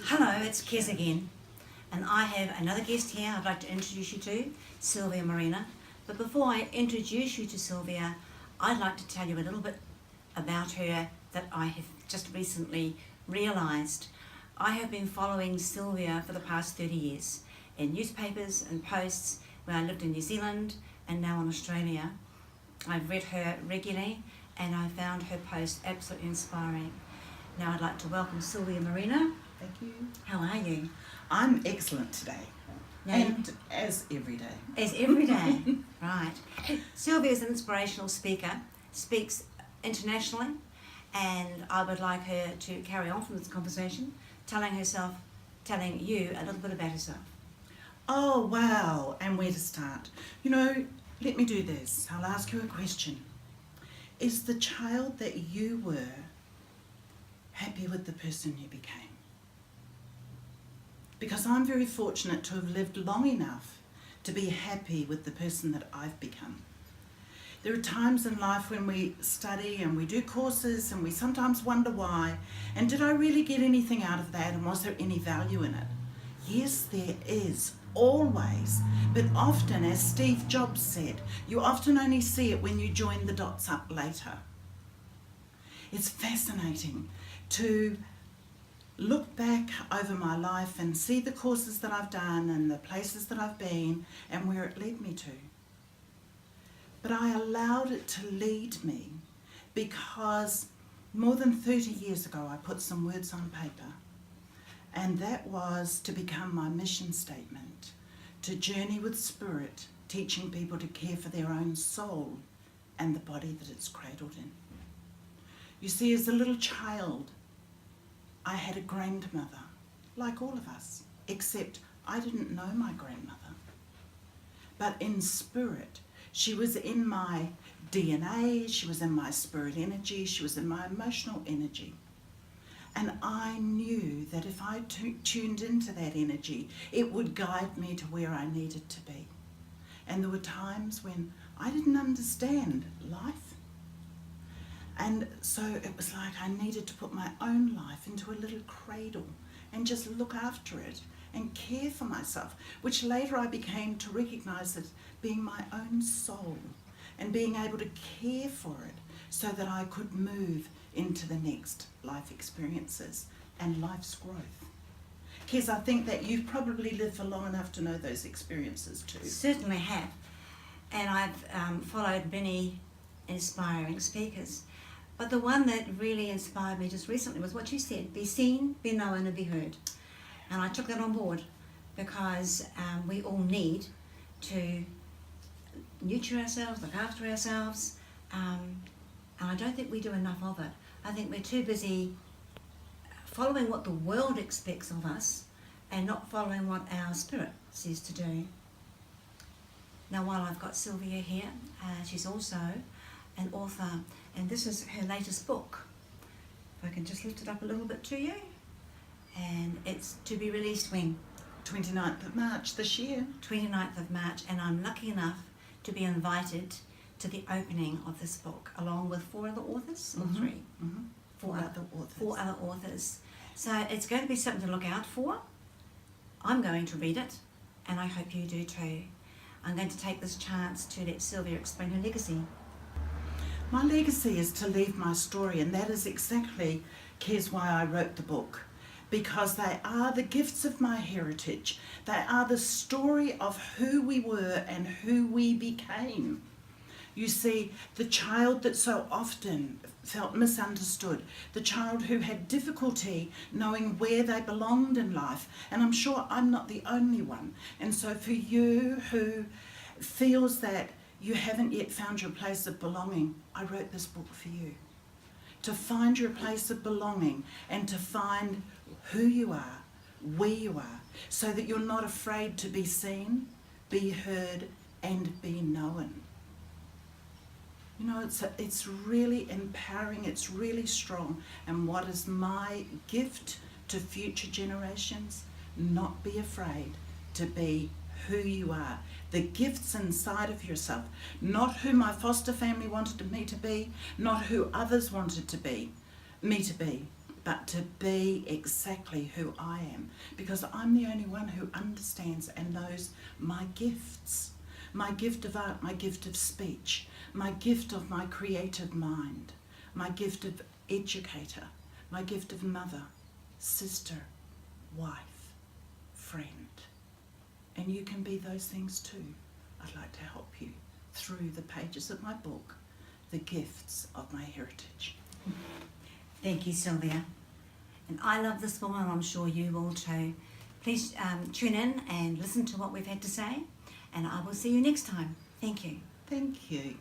Hello, it's Kez again, and I have another guest here I'd like to introduce you to, Sylvia Marina. But before I introduce you to Sylvia, I'd like to tell you a little bit about her that I have just recently realised. I have been following Sylvia for the past 30 years in newspapers and posts when I lived in New Zealand and now in Australia. I've read her regularly and I found her posts absolutely inspiring. Now I'd like to welcome Sylvia Marina. Thank you. How are you? I'm excellent today. Yeah. And as every day. As every day, right. Sylvia is an inspirational speaker, speaks internationally, and I would like her to carry on from this conversation, telling you a little bit about herself. Oh, wow. And where to start? You know, let me do this. I'll ask you a question. Is the child that you were happy with the person you became? Because I'm very fortunate to have lived long enough to be happy with the person that I've become. There are times in life when we study and we do courses and we sometimes wonder why, and did I really get anything out of that, and was there any value in it? Yes, there is, always, but often, as Steve Jobs said, you often only see it when you join the dots up later. It's fascinating to look back over my life and see the courses that I've done and the places that I've been and where it led me to. But I allowed it to lead me because more than 30 years ago I put some words on paper, and that was to become my mission statement, to journey with spirit, teaching people to care for their own soul and the body that it's cradled in. You see, as a little child, I had a grandmother, like all of us, except I didn't know my grandmother. But in spirit, she was in my DNA, she was in my spirit energy, she was in my emotional energy. And I knew that if I tuned into that energy, it would guide me to where I needed to be. And there were times when I didn't understand life. And so it was like I needed to put my own life into a little cradle and just look after it and care for myself, which later I became to recognize as being my own soul and being able to care for it so that I could move into the next life experiences and life's growth. Kez, I think that you've probably lived for long enough to know those experiences too. Certainly have. And I've followed many inspiring speakers. But the one that really inspired me just recently was what you said, be seen, be known and be heard. And I took that on board because we all need to nurture ourselves, look after ourselves, and I don't think we do enough of it. I think we're too busy following what the world expects of us and not following what our spirit says to do. Now, while I've got Sylvia here, she's also an author, and this is her latest book. If I can just lift it up a little bit to you. And it's to be released when? 29th of March this year. 29th of March, and I'm lucky enough to be invited to the opening of this book, along with 4 other authors, or 3? Mm-hmm. 4 other authors. So it's going to be something to look out for. I'm going to read it, and I hope you do too. I'm going to take this chance to let Sylvia explain her legacy. My legacy is to leave my story, and that is exactly, Kez, why I wrote the book. Because they are the gifts of my heritage. They are the story of who we were and who we became. You see, the child that so often felt misunderstood, the child who had difficulty knowing where they belonged in life, and I'm sure I'm not the only one. And so for you who feels that you haven't yet found your place of belonging, I wrote this book for you. To find your place of belonging and to find who you are, where you are, so that you're not afraid to be seen, be heard, and be known. You know, it's really empowering, it's really strong. And what is my gift to future generations? Not be afraid to be who you are. The gifts inside of yourself, not who my foster family wanted me to be, not who others wanted me to be, but to be exactly who I am, because I'm the only one who understands and knows my gifts. My gift of art, my gift of speech, my gift of my creative mind, my gift of educator, my gift of mother, sister, wife, friend. And you can be those things too. I'd like to help you through the pages of my book, The Gifts of My Heritage. Thank you, Sylvia. And I love this woman, I'm sure you will too. Please tune in and listen to what we've had to say, and I will see you next time. Thank you. Thank you.